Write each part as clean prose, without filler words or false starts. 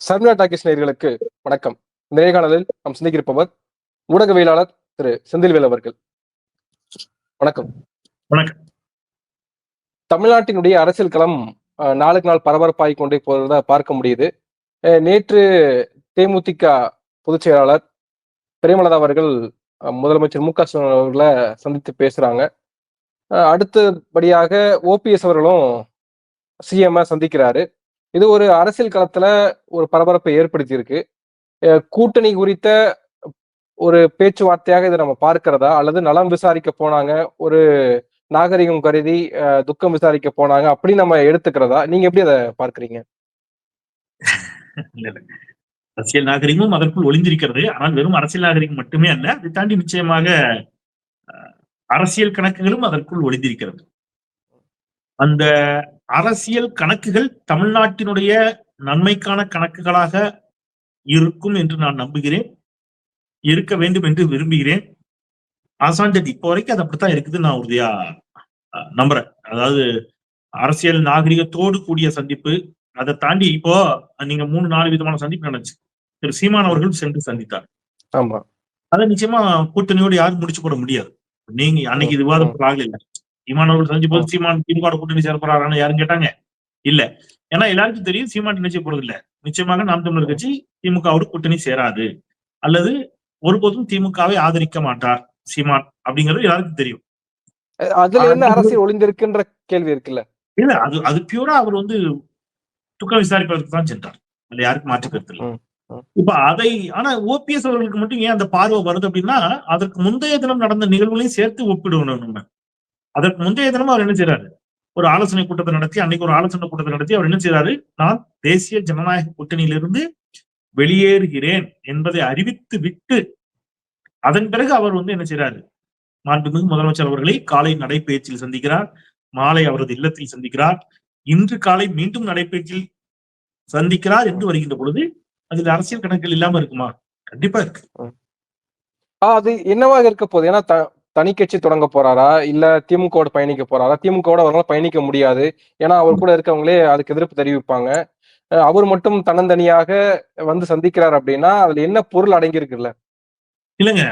Sharmila talkies நேயர்களுக்கு வணக்கம். இந்த நேர்காணலில் நாம் சிந்திக்கிருப்பவர் ஊடகவியலாளர் திரு செந்தில்வேல் அவர்கள். வணக்கம். வணக்கம். தமிழ்நாட்டினுடைய அரசியல் களம் நாளுக்கு நாள் பரபரப்பாகிக் கொண்டே போறத பார்க்க முடியுது. நேற்று தேமுதிக பொதுச் செயலாளர் பிரேமலதா அவர்கள் முதலமைச்சர் மு.க. ஸ்டாலின் அவர்களை சந்தித்து பேசுறாங்க. அடுத்தபடியாக ஓபிஎஸ் அவர்களும் சிஎம் சந்திக்கிறாரு. இது ஒரு அரசியல் களத்துல ஒரு பரபரப்பை ஏற்படுத்தி இருக்கு. கூட்டணி குறித்த ஒரு பேச்சுவார்த்தையாக இதை நம்ம பார்க்கிறதா, அல்லது நலம் விசாரிக்க போனாங்க, ஒரு நாகரிகம் கருதி துக்கம் விசாரிக்க போனாங்க அப்படி நம்ம எடுத்துக்கிறதா? நீங்க எப்படி அதை பார்க்கிறீங்க? அரசியல் நாகரிகமும் அதற்குள் ஒளிந்திருக்கிறது. ஆனால் வெறும் அரசியல் நாகரிகம் மட்டுமே அல்ல, அதை தாண்டி நிச்சயமாக அரசியல் கணக்குகளும் அதற்குள் ஒளிந்திருக்கிறது. அந்த அரசியல் கணக்குகள் தமிழ்நாட்டினுடைய நன்மைக்கான கணக்குகளாக இருக்கும் என்று நான் நம்புகிறேன், இருக்க வேண்டும் என்று விரும்புகிறேன். ஆசான்டட் இப்போ வரைக்கும் அது அப்படித்தான் இருக்குது, நான் உறுதியா நம்புறேன். அதாவது அரசியல் நாகரிகத்தோடு கூடிய சந்திப்பு, அதை தாண்டி இப்போ நீங்க 3-4 விதமான சந்திப்பு நடந்துச்சு. திரு சீமான் அவர்கள் சென்று சந்தித்தார். ஆமா, அதை நிச்சயமா கூட்டணியோடு யாரும் முடிச்சு போட முடியாது. நீங்க அன்னைக்கு இது விவாதம் இல்ல. சீமான் அவர்கள் சந்திச்ச போது சீமான் திமுக கூட்டணி சேர போறாரான்னு யாரும் கேட்டாங்க இல்ல. ஏன்னா எல்லாருக்கும் தெரியும் சீமான் நினைச்ச போறது இல்ல. நிச்சயமாக நாம் தமிழர் கட்சி திமுகவோடு கூட்டணி சேராது, அல்லது ஒருபோதும் திமுகவை ஆதரிக்க மாட்டார் சீமான் அப்படிங்கிறது எல்லாருக்கும் தெரியும். அதுல என்ன அரசியல் ஒளிந்திருக்குன்ற கேள்வி இருக்குல்ல. இல்ல, அது பியூரா அவர் துக்கம் விசாரிப்பதற்கு தான் சென்றார். அதுல யாருக்கும் மாற்று கருத்து இல்லை. இப்ப அதை ஆனா ஓபிஎஸ் அவர்களுக்கு மட்டும் ஏன் அந்த பார்வை வருது அப்படின்னா, அதற்கு முந்தைய தினம் நடந்த நிகழ்வுகளையும் சேர்த்து ஒப்பிடுவோம் நம்ம. அதற்கு முந்தைய தினம் அவர் என்ன செய்யறாரு, ஒரு ஆலோசனை கூட்டத்தை நடத்தி, அன்னைக்கு ஒரு ஆலோசனை கூட்டத்தை நடத்தி அவர் என்ன செய்யறாரு, நான் தேசிய ஜனநாயக கூட்டணியிலிருந்து வெளியேறுகிறேன் என்பதை அறிவித்து விட்டு அதன் பிறகு அவர் என்ன செய்யறாரு, மாண்புமிகு முதலமைச்சர் அவர்களை காலை நடைபயிற்சியில் சந்திக்கிறார், மாலை அவரது இல்லத்தில் சந்திக்கிறார், இன்று காலை மீண்டும் நடைபயிற்சியில் சந்திக்கிறார் என்று வருகின்ற பொழுது அதுல அரசியல் கணக்குகள் இல்லாம இருக்குமா? கண்டிப்பா இருக்கு. அது என்னவாக இருக்க போகுது? ஏன்னா தனி கட்சி தொடங்க போறாரா, இல்ல திமுகவோட பயணிக்க போறாரா? திமுகவோட அவரால் பயணிக்க முடியாது, ஏன்னா அவர் கூட இருக்கவங்களே அதுக்கு எதிர்ப்பு தெரிவிப்பாங்க. அவர் மட்டும் தன்னந்தனியாக வந்து சந்திக்கிறார் அப்படின்னா அதுல என்ன பொருள் அடங்கி இருக்குல்ல? இல்லங்க,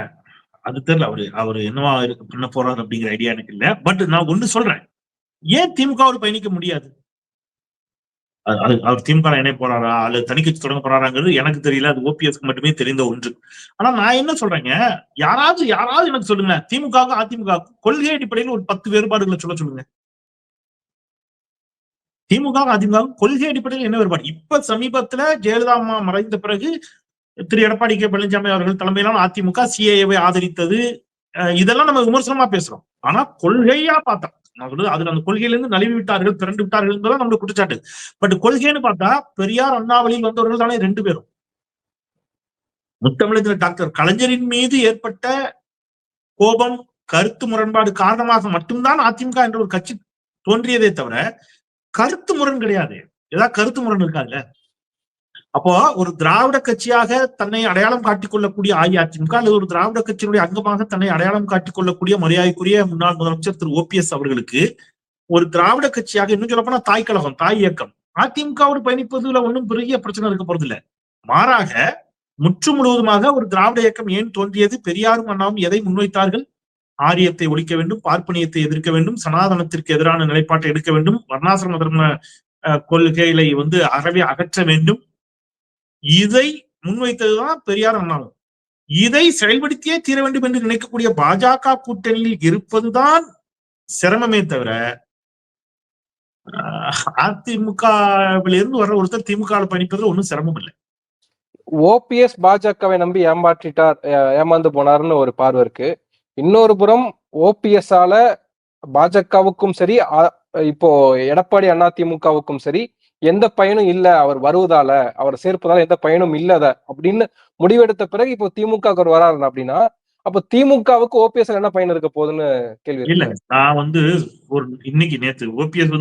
அது தெரியல. அவரு என்னவா பண்ண போறாரு அப்படிங்கிற ஐடியா எனக்கு இல்ல. பட் நான் ஒண்ணு சொல்றேன், ஏன் திமுக பயணிக்க முடியாது? அவர் திமுக இணைய போறாரா அல்லது தனி கட்சி தொடங்க போறாராங்கிறது எனக்கு தெரியல. அது ஓபிஎஸ்க்கு மட்டுமே தெரிந்த ஒன்று. ஆனா நான் என்ன சொல்றேங்க, யாராவது எனக்கு சொல்லுங்க, திமுக அதிமுக கொள்கை அடிப்படையில் ஒரு 10 வேறுபாடுகளை சொல்லுங்க. திமுக அதிமுக கொள்கை அடிப்படையில் என்ன வேறுபாடு? இப்ப சமீபத்துல ஜெயலலிதா அம்மா மறைந்த பிறகு திரு எடப்பாடி கே பழனிசாமி அவர்கள் தலைமையிலான அதிமுக சிஏஏவை ஆதரித்தது, இதெல்லாம் நம்ம விமர்சனமா பேசுறோம். ஆனா கொள்கையா பார்த்தா அதுல அந்த கொள்கையிலிருந்து நழுவி விட்டார்கள், திரண்டு விட்டார்கள் என்பதான் நம்மளுடைய குற்றச்சாட்டு. பட் கொள்கைன்னு பார்த்தா பெரியார் அண்ணாவளியில் வந்தவர்கள் தானே 2 பேரும். முத்தமிழர் டாக்டர் கலைஞரின் மீது ஏற்பட்ட கோபம், கருத்து முரண்பாடு காரணமாக மட்டும்தான் அதிமுக என்ற ஒரு கட்சி தோன்றியதே தவிர கருத்து முரண் கிடையாது. ஏதாவது கருத்து முரண் இருக்காங்க. அப்போ ஒரு திராவிட கட்சியாக தன்னை அடையாளம் காட்டிக் கொள்ளக்கூடிய அஇஅதிமுக அல்லது ஒரு திராவிட கட்சியினுடைய அங்கமாக தன்னை அடையாளம் காட்டிக் கொள்ளக்கூடிய மரியாதைக்குரிய முன்னாள் முதலமைச்சர் திரு ஓபிஎஸ் அவர்களுக்கு ஒரு திராவிட கட்சியாக, இன்னும் சொல்ல போனா தாய் கழகம், தாய் இயக்கம் அதிமுகவோடு பயணிப்பதுல ஒன்றும் பெரிய பிரச்சனை இருக்க போறது இல்ல. மாறாக முற்று முழுவதுமாக ஒரு திராவிட இயக்கம் ஏன் தோன்றியது, பெரியாரும் அண்ணாவும் எதை முன்வைத்தார்கள், ஆரியத்தை ஒழிக்க வேண்டும், பார்ப்பனியத்தை எதிர்க்க வேண்டும், சனாதனத்திற்கு எதிரான நிலைப்பாட்டை எடுக்க வேண்டும், வர்ணாசிரம தர்ம கொள்கைகளை அறவே அகற்ற வேண்டும், இதை முன்வைத்ததுதான் பெரியார் அண்ணாவும். இதை செயல்படுத்தியே தீர வேண்டும் என்று நினைக்கக்கூடிய பாஜக கூட்டணியில் இருப்பதுதான் சிரமமே தவிர அதிமுகவிலிருந்து வர்ற ஒருத்தர் திமுக பயணிப்பது ஒன்றும் சிரமம் இல்லை. ஓபிஎஸ் பாஜகவை நம்பி ஏமாந்து போனார்னு ஒரு பார்வை இருக்கு. இன்னொரு புறம் ஓபிஎஸ் ஆல பாஜகவுக்கும் சரி, இப்போ எடப்பாடி அதிமுகவுக்கும் சரி எந்த பயனும் இல்ல, அவர் வருவதால, அவர் சேர்ப்பதால எந்த பயனும் இல்லத அப்படின்னு முடிவெடுத்த பிறகு இப்போ திமுக அவர் வராரு அப்படின்னா, அப்ப திமுகவுக்கு ஓபிஎஸ் என்ன பயன் இருக்க போகுதுன்னு கேள்வி. இல்ல, நான் ஒரு இன்னைக்கு நேத்து ஓபிஎஸ்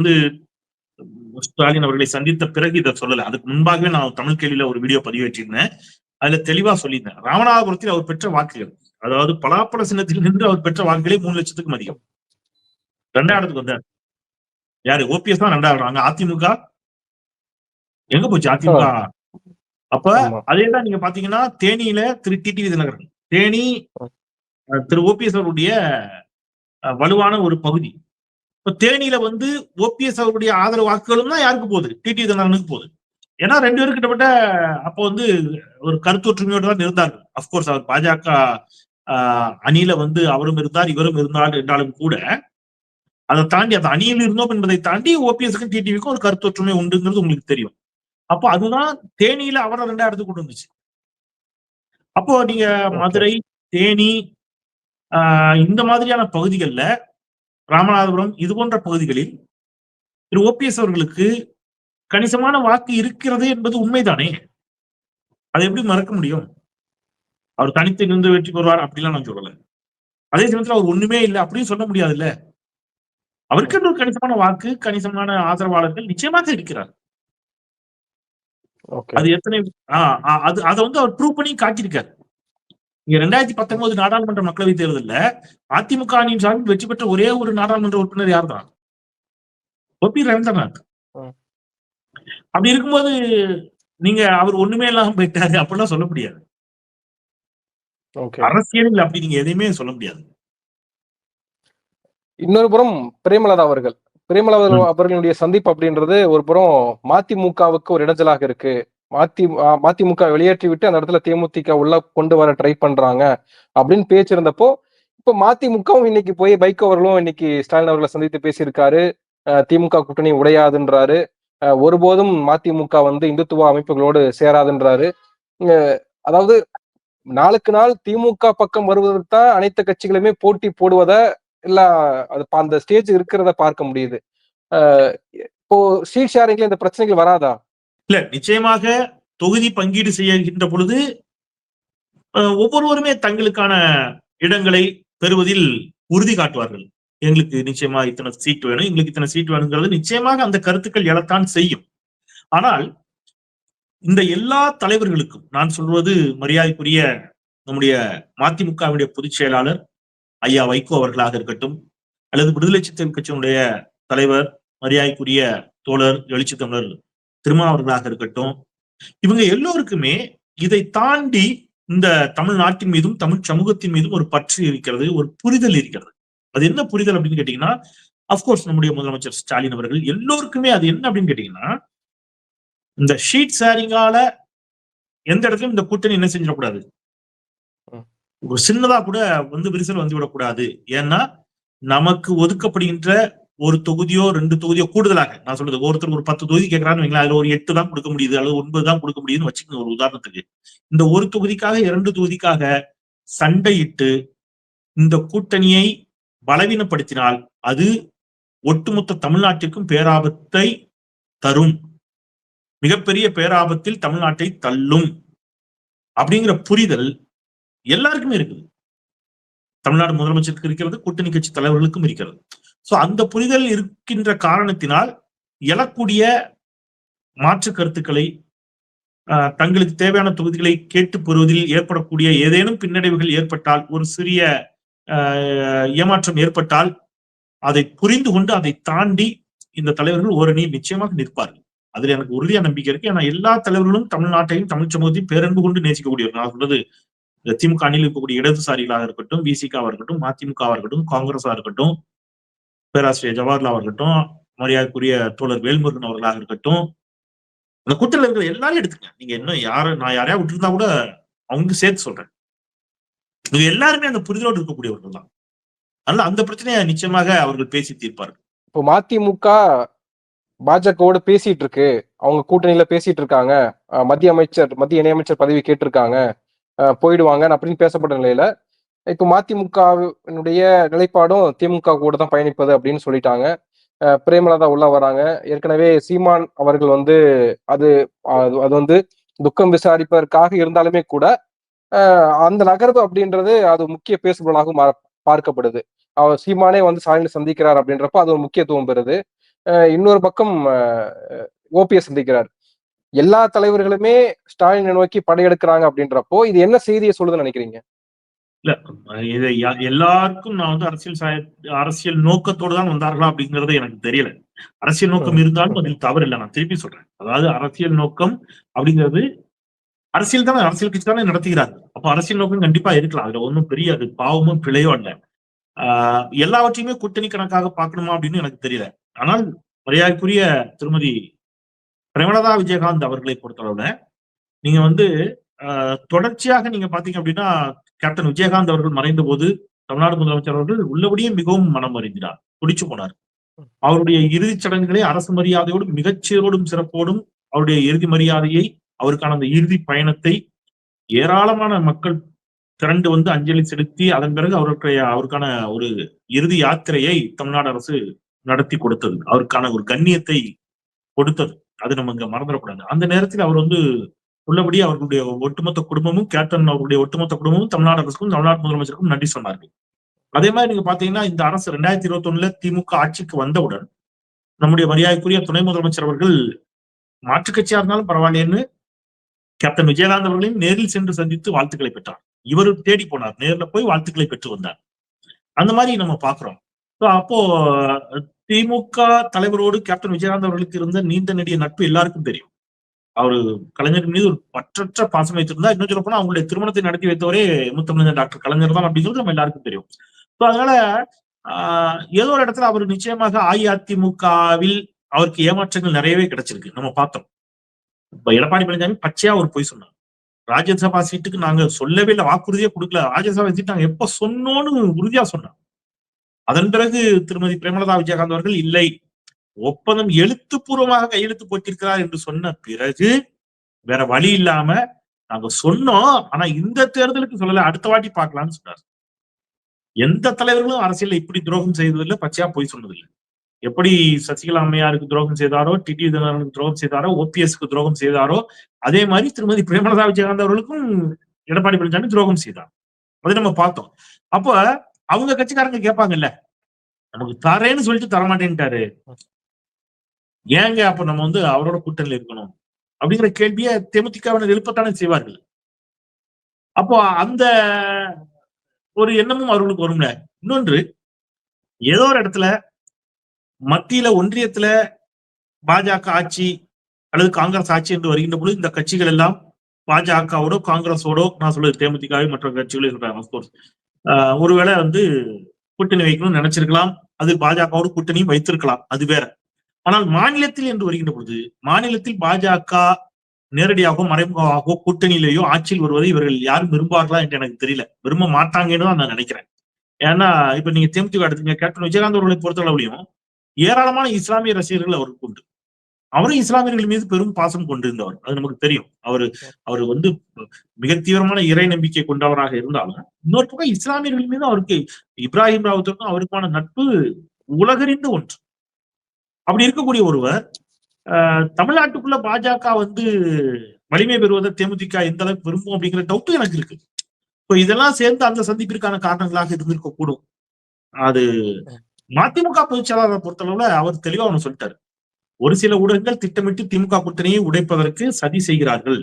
ஸ்டாலின் அவர்களை சந்தித்த பிறகு இதை சொல்லல. அதுக்கு முன்பாகவே நான் தமிழ் கேள்வியில ஒரு வீடியோ பதிவேற்றிருந்தேன். அதுல தெளிவா சொல்லியிருந்தேன், ராமநாதபுரத்தில் அவர் பெற்ற வாக்குகள், அதாவது பலாப்பழ சின்னத்தில் நின்று அவர் பெற்ற வாக்குகளே 3 லட்சத்துக்கும் அதிகம். 2ஆம் இடத்துக்கு வந்தார் யாரு? ஓபிஎஸ் தான் 2ஆவது. அங்க அதிமுக எங்க போச்சு? அதிமுக அப்ப அதேதான் நீங்க பாத்தீங்கன்னா தேனியில திரு டிடிவி தினகரன், தேனி திரு ஓபிஎஸ் அவருடைய வலுவான ஒரு பகுதி. இப்ப தேனியில வந்து ஓபிஎஸ் அவருடைய ஆதரவு வாக்குகளும் தான் யாருக்கு போகுது? டிடிவி தினகரனுக்கு போகுது. ஏன்னா 2 பேரும் கிட்டத்தட்ட அப்போ வந்து ஒரு கருத்து ஒற்றுமையோடு தான் இருந்தார்கள். அப்கோர்ஸ் அவர் பாஜக அணியில வந்து அவரும் இருந்தார், இவரும் இருந்தார் என்றாலும் கூட அதை தாண்டி அந்த அணியில் இருந்தோம் என்பதை தாண்டி ஓபிஎஸ்க்கும் டிடிவிக்கும் ஒரு கருத்து ஒற்றுமை உண்டுங்கிறது உங்களுக்கு தெரியும். அப்போ அதுதான் தேனியில அவரை 2 கொண்டு வந்துச்சு. அப்போ நீங்க மதுரை, தேனி இந்த மாதிரியான பகுதிகளில், ராமநாதபுரம் இது போன்ற பகுதிகளில் திரு ஓபிஎஸ் அவர்களுக்கு கணிசமான வாக்கு இருக்கிறது என்பது உண்மைதானே? அதை எப்படி மறக்க முடியும்? அவர் தனித்து நின்று வெற்றி பெறுவார் அப்படிலாம் நான் சொல்லல. அதே சமயத்தில் அவர் ஒண்ணுமே இல்லை அப்படின்னு சொல்ல முடியாது இல்ல. அவருக்கு ஒரு கணிசமான வாக்கு, கணிசமான ஆதரவாளர்கள் நிச்சயமாக இருக்கிறார். அது எத்தனை அதை வந்து அவர் ப்ரூவ் பண்ணி காட்டியிருக்காரு. இங்க 2019 நாடாளுமன்ற மக்களவைத் தேர்தலில் அதிமுக அணியின் சார்பில் வெற்றி பெற்ற ஒரே ஒரு நாடாளுமன்ற உறுப்பினர் யார் தான்? ஓபி ரவீந்திரநாத். அப்படி இருக்கும்போது நீங்க அவர் ஒண்ணுமே இல்லாம போயிட்டாரு அப்படிலாம் சொல்ல முடியாது. அரசியல் அப்படி நீங்க எதையுமே சொல்ல முடியாது. இன்னொரு புறம் பிரேமலதா அவர்களுடைய சந்திப்பு அப்படின்றது ஒரு புறம் மதிமுகவுக்கு ஒரு இடைஞ்சலாக இருக்கு. மதிமுக வெளியேற்றி விட்டு அந்த இடத்துல தேமுதிக உள்ள கொண்டு வர ட்ரை பண்றாங்க அப்படின்னு பேச்சு இருந்தப்போ, இப்ப மதிமுகவும் இன்னைக்கு போய் வைகோ அவர்களும் இன்னைக்கு ஸ்டாலின் அவர்களை சந்தித்து பேசியிருக்காரு. திமுக கூட்டணி உடையாதுன்றாரு. ஒருபோதும் மதிமுக வந்து இந்துத்துவ அமைப்புகளோடு சேராதுன்றாரு. அதாவது நாளுக்கு நாள் திமுக பக்கம் வருவதற்கு தான் அனைத்து கட்சிகளுமே போட்டி போடுவத இல்ல அது அந்த ஸ்டேஜ் இருக்கிறத பார்க்க முடியுது. இப்போ சீட் ஷேரிங்ல இந்த பிரச்சனைகள் வராதா? இல்ல, நிச்சயமாக தொகுதி பங்கீடு செய்கின்ற பொழுது ஒவ்வொருவருமே தங்களுக்கான இடங்களை பெறுவதில் உறுதி காட்டுவார்கள். எங்களுக்கு நிச்சயமா இத்தனை சீட் வேணும், எங்களுக்கு இத்தனை சீட் வேணுங்கிறது நிச்சயமாக அந்த கருத்துக்கள் எழத்தான் செய்யும். ஆனால் இந்த எல்லா தலைவர்களுக்கும் நான் சொல்வது மரியாதைக்குரிய நம்முடைய மதிமுகவுடைய பொதுச் செயலாளர் ஐயா வைகோ அவர்களாக இருக்கட்டும், அல்லது விடுதலை சிறுத்தைகள் கட்சியினுடைய தலைவர் மரியாதைக்குரிய தோழர் எழுச்சி தமிழர் திருமாவர்களாக இருக்கட்டும், இவங்க எல்லோருக்குமே இதை தாண்டி இந்த தமிழ்நாட்டின் மீதும் தமிழ் சமூகத்தின் மீதும் ஒரு பற்று இருக்கிறது, ஒரு புரிதல் இருக்கிறது. அது என்ன புரிதல் அப்படின்னு கேட்டீங்கன்னா, அப்கோர்ஸ் நம்முடைய முதலமைச்சர் ஸ்டாலின் அவர்கள் எல்லோருக்குமே அது என்ன அப்படின்னு கேட்டீங்கன்னா, இந்த ஷீட் ஷேரிங்கால எந்த இடத்துலயும் இந்த கூட்டணி என்ன செஞ்சிடக்கூடாது, ஒரு சின்னதா கூட வந்து விரிசல் வந்து விடக்கூடாது. ஏன்னா நமக்கு ஒதுக்கப்படுகின்ற ஒரு தொகுதியோ 2 தொகுதியோ கூடுதலாக, நான் சொல்றது ஒருத்தர் ஒரு 10 தொகுதி கேட்கறான்னு வைங்களா, அதுல ஒரு 8 தான் கொடுக்க முடியுது அல்லது 9 தான் கொடுக்க முடியுதுன்னு வச்சுக்கோங்க ஒரு உதாரணத்துக்கு. இந்த ஒரு தொகுதிக்காக 2 தொகுதிக்காக சண்டையிட்டு இந்த கூட்டணியை பலவீனப்படுத்தினால் அது ஒட்டுமொத்த தமிழ்நாட்டிற்கும் பேராபத்தை தரும், மிகப்பெரிய பேராபத்தில் தமிழ்நாட்டை தள்ளும் அப்படிங்கிற புரிதல் எல்லாருக்குமே இருக்குது. தமிழ்நாடு முதலமைச்சருக்கு இருக்கிறது, கூட்டணி கட்சி தலைவர்களுக்கும் இருக்கிறது. சோ அந்த புரிதல் இருக்கின்ற காரணத்தினால் எழக்கூடிய மாற்று கருத்துக்களை தங்களுக்கு தேவையான தொகுதிகளை கேட்டு பெறுவதில் ஏற்படக்கூடிய ஏதேனும் பின்னடைவுகள் ஏற்பட்டால், ஒரு சிறிய ஏமாற்றம் ஏற்பட்டால் அதை புரிந்து கொண்டு அதை தாண்டி இந்த தலைவர்கள் ஓரணியில் நிச்சயமாக நிற்பார்கள். அதுல எனக்கு உறுதியான நம்பிக்கை இருக்கு. ஏன்னா எல்லா தலைவர்களும் தமிழ்நாட்டையும் தமிழ் சமூகத்தையும் பேரன்பு கொண்டு நேசிக்கக்கூடியவர். நான் சொல்றது திமுக அணியில் இருக்கக்கூடிய இடதுசாரிகளாக இருக்கட்டும், விசிகாவா இருக்கட்டும், மதிமுகவா இருக்கட்டும், காங்கிரஸா இருக்கட்டும், பேராசிரியர் ஜவஹர்லால் இருக்கட்டும், மரியாதைக்குரிய தோழர் வேல்முருகன் அவர்களாக இருக்கட்டும், அந்த கூட்டத்தில் இருக்கிற எல்லாரும் எடுத்துக்க. நீங்க இன்னும் நான் யாரையா விட்டுருந்தா கூட அவங்க சேர்த்து சொல்றேன். இவங்க எல்லாருமே அந்த புரிதலோடு இருக்கக்கூடியவர்கள் தான். அதனால அந்த பிரச்சனையை நிச்சயமாக அவர்கள் பேசி தீர்ப்பார்கள். இப்போ மதிமுக பாஜகவோட பேசிட்டு இருக்கு, அவங்க கூட்டணியில பேசிட்டு இருக்காங்க, மத்திய இணையமைச்சர் பதவி கேட்டிருக்காங்க, போயிடுவாங்க அப்படின்னு பேசப்பட்ட நிலையில இப்போ மதிமுகவினுடைய நிலைப்பாடும் திமுக கூட தான் பயணிப்பது அப்படின்னு சொல்லிட்டாங்க. பிரேமலதா உள்ள வராங்க. ஏற்கனவே சீமான் அவர்கள் வந்து அது வந்து துக்கம் விசாரிப்பதற்காக இருந்தாலுமே கூட அந்த நகர்வு அப்படின்றது அது முக்கிய பேசுபொருளாக பார்க்கப்படுது. அவர் சீமானே வந்து ஸ்டாலினை சந்திக்கிறார் அப்படின்றப்ப அது ஒரு முக்கியத்துவம் பெறுது. இன்னொரு பக்கம் ஓபிஎஸ் சந்திக்கிறார். எல்லா தலைவர்களுமே ஸ்டாலினை நோக்கி படையெடுக்கிறாங்க அப்படின்றப்போ இது என்ன செய்தியை சொல்லுதுன்னு நினைக்கிறீங்க? இல்ல, இதை எல்லாருக்கும் நான் வந்து அரசியல் நோக்கத்தோடு தான் வந்தார்களா அப்படிங்கறது எனக்கு தெரியல. அரசியல் நோக்கம் இருந்தாலும் அதில் தவறு இல்லை. நான் திருப்பி சொல்றேன். அதாவது அரசியல் நோக்கம் அப்படிங்கிறது அரசியல் தானே, அரசியல் கட்சி தானே நடத்துகிறார்கள். அப்ப அரசியல் நோக்கம் கண்டிப்பா இருக்கலாம். அதுல ஒண்ணும் பெரிய அது பாவமும் பிழையோ அல்ல. எல்லாவற்றையுமே கூட்டணி கணக்காக பார்க்கணுமா அப்படின்னு எனக்கு தெரியல. ஆனால் மரியாதைக்குரிய திருமதி பிரேமலதா விஜயகாந்த் அவர்களை பொறுத்தளவுல நீங்க வந்து தொடர்ச்சியாக நீங்க பாத்தீங்க அப்படின்னா கேப்டன் விஜயகாந்த் அவர்கள் மறைந்த போது தமிழ்நாடு முதலமைச்சர் அவர்கள் உள்ளபடியே மிகவும் மனம் வருந்தினார், துடிச்சு போனார். அவருடைய இறுதிச் சடங்குகளை அரசு மரியாதையோடும் மிகச்சீரோடும் சிறப்போடும் அவருடைய இறுதி மரியாதையை, அவருக்கான அந்த இறுதி பயணத்தை ஏராளமான மக்கள் திரண்டு வந்து அஞ்சலி செலுத்தி அதன் பிறகு அவருக்கான ஒரு இறுதி யாத்திரையை தமிழ்நாடு அரசு நடத்தி கொடுத்தது. அவருக்கான ஒரு கண்ணியத்தை கொடுத்தது. அது நம்ம இங்க மறந்துடக்கூடாது. அந்த நேரத்தில் அவர் வந்து உள்ளபடி அவர்களுடைய ஒட்டுமொத்த குடும்பமும், கேப்டன் அவர்களுடைய ஒட்டுமொத்த குடும்பமும் தமிழ்நாடு அரசுக்கும் தமிழ்நாடு முதலமைச்சருக்கும் நன்றி சொன்னார்கள். அதே மாதிரி நீங்க பாத்தீங்கன்னா இந்த அரசு 2021 திமுக ஆட்சிக்கு வந்தவுடன் நம்முடைய மரியாதைக்குரிய துணை முதலமைச்சர் அவர்கள் மாற்றுக் கட்சியா இருந்தாலும் பரவாயில்லைன்னு கேப்டன் விஜயகாந்த் அவர்களையும் நேரில் சென்று சந்தித்து வாழ்த்துக்களை பெற்றார். இவர் தேடி போனார், நேர்ல போய் வாழ்த்துக்களை பெற்று வந்தார். அந்த மாதிரி நம்ம பாக்குறோம். அப்போ திமுக தலைவரோடு கேப்டன் விஜயகாந்த் அவர்களுக்கு இருந்த நீண்ட நெடிய நட்பு எல்லாருக்கும் தெரியும். அவரு கலைஞர் மீது ஒரு பற்றற்ற பாசம் வைத்திருந்தா, இன்னும் சொல்ல போனா அவங்களுடைய திருமணத்தை நடத்தி வைத்தவரே முத்தமிழர் டாக்டர் கலைஞர் தான் அப்படிங்கிறது நம்ம எல்லாருக்கும் தெரியும். அதனால ஏதோ ஒரு இடத்துல அவர் நிச்சயமாக அஇஅதிமுகவில் அவருக்கு ஏமாற்றங்கள் நிறையவே கிடைச்சிருக்கு, நம்ம பார்த்தோம். இப்ப எடப்பாடி பழனிசாமி பச்சையா ஒரு பொய் சொன்னார். ராஜ்யசபா சீட்டுக்கு நாங்க சொல்லவே இல்லை, வாக்குறுதியே கொடுக்கல, ராஜ்யசபா சீட்டு நாங்க எப்ப சொன்னோன்னு உறுதியா சொன்னார். அதன் பிறகு திருமதி பிரேமலதா விஜயகாந்த் அவர்கள் இல்லை, ஒப்பந்தம் எழுத்துப்பூர்வமாக கையெழுத்து போட்டிருக்கிறார் என்று சொன்ன பிறகு வேற வழி இல்லாம நாங்க சொன்னோம், ஆனா இந்த தேர்தலுக்கு சொல்லல, அடுத்த வாட்டி பார்க்கலாம்னு சொன்னார். எந்த தலைவர்களும் அரசியல் இப்படி துரோகம் செய்ததில்லை, பச்சையா போய் சொன்னதில்லை. எப்படி சசிகலா அம்மையாருக்கு துரோகம் செய்தாரோ, டிடி தினகரனுக்கு துரோகம் செய்தாரோ, ஓபிஎஸ்க்கு துரோகம் செய்தாரோ, அதே மாதிரி திருமதி பிரேமலதா விஜயகாந்த் அவர்களுக்கும் எடப்பாடி பழனிசாமி துரோகம் செய்தார். அதை நம்ம பார்த்தோம். அப்ப அவங்க கட்சிக்காரங்க கேட்பாங்கல்ல, நமக்கு தரேன்னு சொல்லிட்டு தரமாட்டேன்ட்டாரு, ஏங்க அப்ப நம்ம வந்து அவரோட கூட்டணியில் இருக்கணும் அப்படிங்கிற கேள்வியை தேமுதிகவினர் எழுப்பத்தானே செய்வார்கள். அப்போ அந்த ஒரு எண்ணமும் அவர்களுக்கு வரும்ல. இன்னொன்று, ஏதோ ஒரு இடத்துல மத்தியில ஒன்றியத்துல பாஜக ஆட்சி அல்லது காங்கிரஸ் ஆட்சி என்று வருகின்ற பொழுது இந்த கட்சிகள் எல்லாம் பாஜகவோட காங்கிரஸோட, நான் சொல்றது தேமுதிகவை மற்ற கட்சிகளையும் சொல்றேன், ஒருவேளை வந்து கூட்டணி வைக்கணும்னு நினைச்சிருக்கலாம், அது பாஜகவோட கூட்டணியும் வைத்திருக்கலாம், அது வேற. ஆனால் மாநிலத்தில் என்று வருகின்ற பொழுது மாநிலத்தில் பாஜக நேரடியாகவோ மறைமுகமாகவோ கூட்டணியிலேயோ ஆட்சியில் வருவதை இவர்கள் யாரும் விரும்பார்களா என்று எனக்கு தெரியல. விரும்ப மாட்டாங்கன்னு தான் நான் நினைக்கிறேன். ஏன்னா இப்ப நீங்க தேமுதிக எடுத்தீங்க, கேப்டன் விஜயகாந்த் அவர்களை பொறுத்தளவுலையும் ஏராளமான இஸ்லாமிய ரசிகர்கள் அவருக்கு உண்டு. அவரும் இஸ்லாமியர்கள் மீது பெரும் பாசம் கொண்டிருந்தவர், அது நமக்கு தெரியும். அவரு வந்து மிக தீவிரமான இறை நம்பிக்கை கொண்டவராக இருந்தாலும் இன்னொரு பக்கம் இஸ்லாமியர்கள் மீது அவருக்கு, இப்ராஹிம் ராவுத்திற்கும் அவருக்கான நட்பு உலகறிந்த ஒன்று. அப்படி இருக்கக்கூடிய ஒருவர் தமிழ்நாட்டுக்குள்ள பாஜக வந்து வலிமை பெறுவதை தேமுதிக எந்த அளவுக்கு விரும்பும் அப்படிங்கிற டவுட்டும் எனக்கு இருக்கு. இப்போ இதெல்லாம் சேர்ந்து அந்த சந்திப்பிற்கான காரணங்களாக இருந்திருக்க கூடும். அது மதிமுக பொதுச் செயலாளரை பொறுத்தளவுல அவர் தெளிவா ஒண்ணு சொல்லிட்டாரு, ஒரு சில ஊடகங்கள் திட்டமிட்டு திமுக கூட்டணியை உடைப்பதற்கு சதி செய்கிறார்கள்.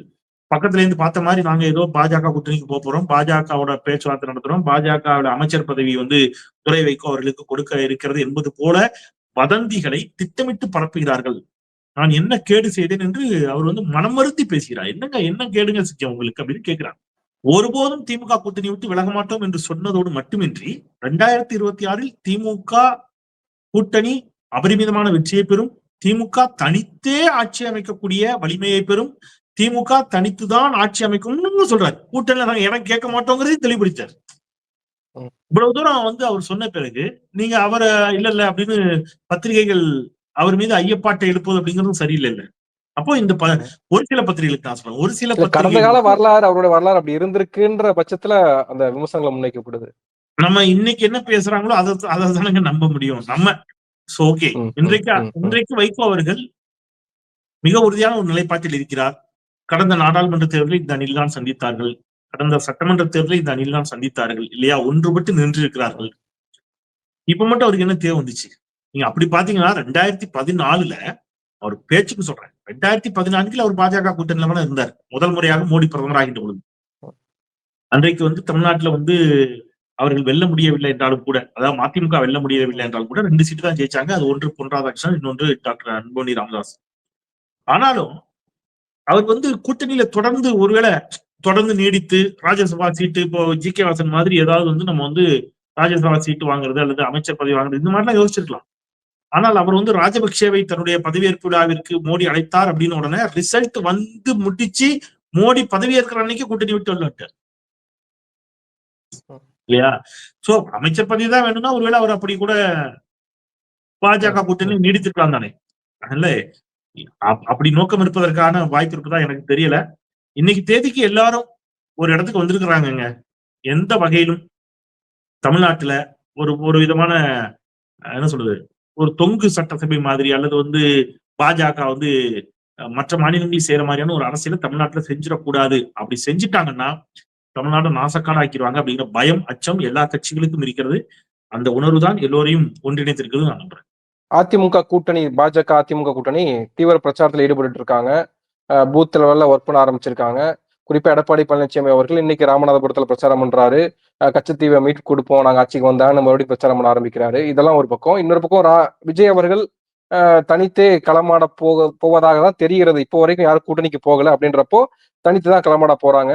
பக்கத்துல இருந்து பார்த்த மாதிரி நாங்க ஏதோ பாஜக கூட்டணிக்கு போறோம், பாஜகவோட பேச்சுவார்த்தை நடத்துறோம், பாஜகவோட அமைச்சர் பதவி வந்து துரை வைகோ அவர்களுக்கு கொடுக்க இருக்கிறது என்பது போல வதந்திகளை திட்டமிட்டு பரப்புகிறார்கள். நான் என்ன கேடு செய்தேன் என்று அவர் வந்து மனம் வருத்தி பேசுகிறார். என்ன கேடுங்க செஞ்சேன் உங்களுக்கு அப்படின்னு கேட்கிறார். ஒருபோதும் திமுக கூட்டணி விட்டு விலக மாட்டோம் என்று சொன்னதோடு மட்டுமின்றி 2026 திமுக கூட்டணி அபரிமிதமான வெற்றியை பெறும், திமுக தனித்தே ஆட்சி அமைக்கக்கூடிய வலிமையை பெறும், திமுக தனித்துதான் ஆட்சி அமைக்கும்னு சொல்றாரு. கூட்டணியில நாங்க எனக்கு கேட்க மாட்டோங்கிறதையும் தெளிவுபடுத்தார். இவ்வளவு தூரம் வந்து அவர் சொன்ன பிறகு நீங்க அவரை இல்ல அப்படின்னு பத்திரிகைகள் அவர் மீது ஐயப்பாட்டை எழுப்புவது அப்படிங்கிறதும் சரியில்லை. அப்போ இந்த ஒரு சில பத்திரிகைகளுக்கு நான் சொல்றேன், ஒரு சில கடந்த கால வரலாறு, அவருடைய வரலாறு அப்படி இருந்திருக்குன்ற பட்சத்துல அந்த விமர்சனங்களை முன்வைக்கப்படுது. நம்ம இன்னைக்கு என்ன பேசுறாங்களோ அதை தானங்க நம்ப முடியும் நம்ம. ஓகே, இன்றைக்கு வைகோ அவர்கள் மிக உறுதியான ஒரு நிலைப்பாட்டில் இருக்கிறார். கடந்த நாடாளுமன்ற தேர்தலில் இந்த அணில் தான் சந்தித்தார்கள், கடந்த சட்டமன்ற தேர்தலில் இந்த அணில் தான் சந்தித்தார்கள் இல்லையா, ஒன்றுபட்டு நின்று இருக்கிறார்கள். இப்ப மட்டும் அவருக்கு என்ன தேவை வந்துச்சு? நீங்க அப்படி பாத்தீங்கன்னா 2014 அவர் பேச்சுக்கு சொல்றேன், 2014 அவர் பாஜக கூட்டணியில இருந்தார், முதல் முறையாக மோடி பிரதமர் ஆகின்ற பொழுது. அன்றைக்கு வந்து தமிழ்நாட்டுல வந்து அவர்கள் வெல்ல முடியவில்லை என்றாலும் கூட, அதாவது மதிமுக வெல்ல முடியவில்லை என்றாலும் கூட 2 சீட்டு தான் ஜெயிச்சாங்க. அது ஒன்று பொன் ராதாகிருஷ்ணன், இன்னொன்று டாக்டர் அன்புமணி ராமதாஸ். ஆனாலும் அவர் வந்து கூட்டணியில தொடர்ந்து நீடித்து ராஜ்யசபா சீட்டு இப்போ ஜி.கே. வாசன் மாதிரி ஏதாவது வந்து நம்ம வந்து ராஜ்யசபா சீட்டு வாங்குறது அல்லது அமைச்சர் பதவி வாங்குறது இந்த மாதிரிலாம் யோசிச்சிருக்கலாம். ஆனால் அவர் வந்து ராஜபக்சேவை தன்னுடைய பதவியேற்பு விழாவிற்கு மோடி அழைத்தார் அப்படின்னு உடனே ரிசல்ட் வந்து முடிச்சு மோடி பதவியேற்கிற அன்னைக்கு கூட்டணி விட்டு வந்துட்டார் இல்லையா? சோ அமைச்சர் பதவி தான் வேணும்னா ஒருவேளை அவர் அப்படி கூட பாஜக கூட்டணி நீடித்திருக்கலாம் தானே. அதனால அப்படி நோக்கம் இருப்பதற்கான வாய்ப்பு இருக்குதா எனக்கு தெரியல. இன்னைக்கு தேதிக்கு எல்லாரும் ஒரு இடத்துக்கு வந்திருக்கிறாங்கங்க. எந்த வகையிலும் தமிழ்நாட்டுல ஒரு விதமான என்ன சொல்றது, ஒரு தொங்கு சட்டசபை மாதிரி அல்லது வந்து பாஜக வந்து மற்ற மாநிலங்களில் செய்யற மாதிரியான ஒரு அரசியலை தமிழ்நாட்டுல செஞ்சிடக்கூடாது. அப்படி செஞ்சுட்டாங்கன்னா தமிழ்நாடு நாசக்காடு ஆக்கிடுவாங்க அப்படிங்கிற பயம், அச்சம் எல்லா கட்சிகளுக்கும் இருக்கிறது. அந்த உணர்வு தான் எல்லோரையும் ஒன்றிணைத்திருக்கிறது நான் நம்புறேன். அதிமுக கூட்டணி, பாஜக அதிமுக கூட்டணி தீவிர பிரச்சாரத்தில் ஈடுபட்டு இருக்காங்க. பூத் லெவல்ல ஒர்க் பண்ண ஆரம்பிச்சிருக்காங்க. குறிப்பா எடப்பாடி பழனிசாமி அவர்கள் இன்னைக்கு ராமநாதபுரத்துல பிரச்சாரம் பண்றாரு. கச்சத்தீவை மீட்டு கொடுப்போம், நாங்க ஆட்சிக்கு வந்தான்னு மறுபடியும் பிரச்சாரம் பண்ண ஆரம்பிக்கிறாரு. இதெல்லாம் ஒரு பக்கம். இன்னொரு பக்கம் விஜய் அவர்கள் தனித்தே களமாட போவதாக தான் தெரிகிறது. இப்போ வரைக்கும் யாரும் கூட்டணிக்கு போகல அப்படின்றப்போ தனித்து தான் களமாட போறாங்க.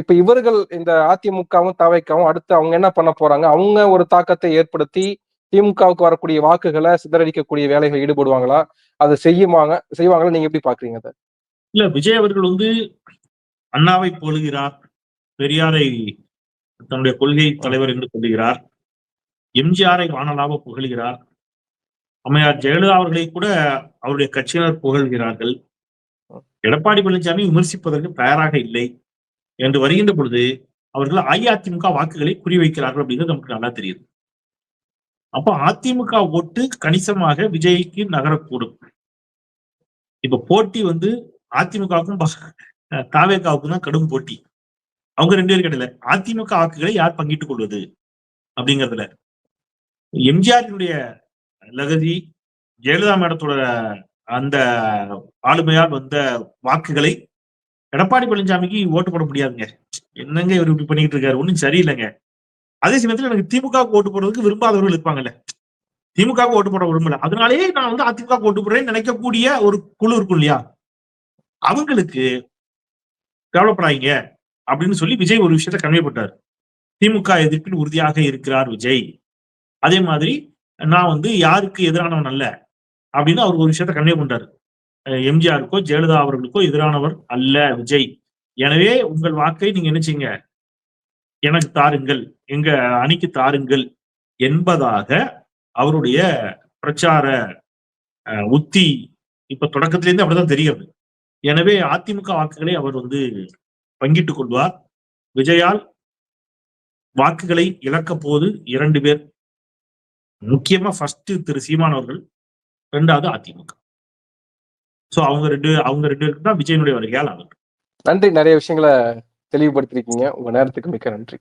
இப்ப இவர்கள் இந்த அதிமுகவும் தவைக்கவும் அடுத்து அவங்க என்ன பண்ண போறாங்க? அவங்க ஒரு தாக்கத்தை ஏற்படுத்தி திமுகவுக்கு வரக்கூடிய வாக்குகளை சிதறடிக்கக்கூடிய வேலைகள் ஈடுபடுவாங்களா? அதை செய்வாங்களா? நீங்க எப்படி பாக்குறீங்க அதை? இல்ல, விஜய் அவர்கள் வந்து அண்ணாவை புகழ்கிறார், பெரியாரை தன்னுடைய கொள்கை தலைவர் என்று சொல்லுகிறார், எம்ஜிஆரை வானலாக புகழ்கிறார், அம்மையார் ஜெயலலிதா அவர்களை கூட அவருடைய கட்சியினர் புகழ்கிறார்கள். எடப்பாடி பழனிசாமி விமர்சிப்பதற்கு தயாராக இல்லை என்று வருகின்ற பொழுது அவர்கள் அஇஅதிமுக வாக்குகளை குறிவைக்கிறார்கள் அப்படிங்கிறது நமக்கு நல்லா தெரியுது. அப்போ அதிமுக ஓட்டு கணிசமாக விஜய்க்கு நகரக்கூடும். இப்ப போட்டி வந்து அதிமுகவுக்கும் தாவேகாவுக்கும் தான் கடும் போட்டி. அவங்க 2 பேரும் கிடையாது. அதிமுக வாக்குகளை யார் பங்கிட்டுக் கொள்வது அப்படிங்கிறதுல எம்ஜிஆரினுடைய லகதி, ஜெயலலிதா மேடத்தோட அந்த ஆளுமையால் வந்த வாக்குகளை எடப்பாடி பழனிசாமிக்கு ஓட்டு போட முடியாதுங்க. என்னங்க இவர் இப்படி பண்ணிட்டு இருக்காரு, ஒண்ணும் சரியில்லைங்க. அதே சமயத்துல எனக்கு திமுக ஓட்டு போடுறதுக்கு விரும்பாதவர்கள் இருப்பாங்கல்ல, திமுக ஓட்டு போட விரும்பல, அதனாலேயே நான் வந்து அதிமுக ஓட்டு போடுறேன்னு நினைக்கக்கூடிய ஒரு குழு இருக்கும் இல்லையா, அவங்களுக்கு கவலைப்படாதீங்க அப்படின்னு சொல்லி விஜய் ஒரு விஷயத்த கன்வே பண்ணார். திமுக எதிர்ப்பில் உறுதியாக இருக்கிறார் விஜய். அதே மாதிரி நான் வந்து யாருக்கு எதிரானவன் அல்ல அப்படின்னு அவர் ஒரு விஷயத்த கன்வே பண்றாரு. எம்ஜிஆருக்கோ ஜெயலலிதா அவர்களுக்கோ எதிரானவர் அல்ல விஜய். எனவே உங்கள் வாக்கை நீங்க என்ன செய்யுங்க, எனக்கு தாருங்கள், எங்க அணிக்கு தாருங்கள் என்பதாக அவருடைய பிரச்சார உத்தி இப்ப தொடக்கத்திலிருந்து அப்படிதான் தெரிகிறது. எனவே அதிமுக வாக்குகளை அவர் வந்து பங்கிட்டுக் கொள்வார். விஜயால் வாக்குகளை இழக்க போது 2 பேர். முக்கியமா ஃபர்ஸ்ட் திரு சீமான் அவர்கள், 2வது அதிமுக. சோ அவங்க ரெண்டு பேருக்கு தான் விஜயனுடைய வருகையால் ஆகும். நன்றி. நிறைய விஷயங்களை தெளிவுபடுத்திருக்கீங்க. உங்க நேரத்துக்கு மிக்க நன்றி.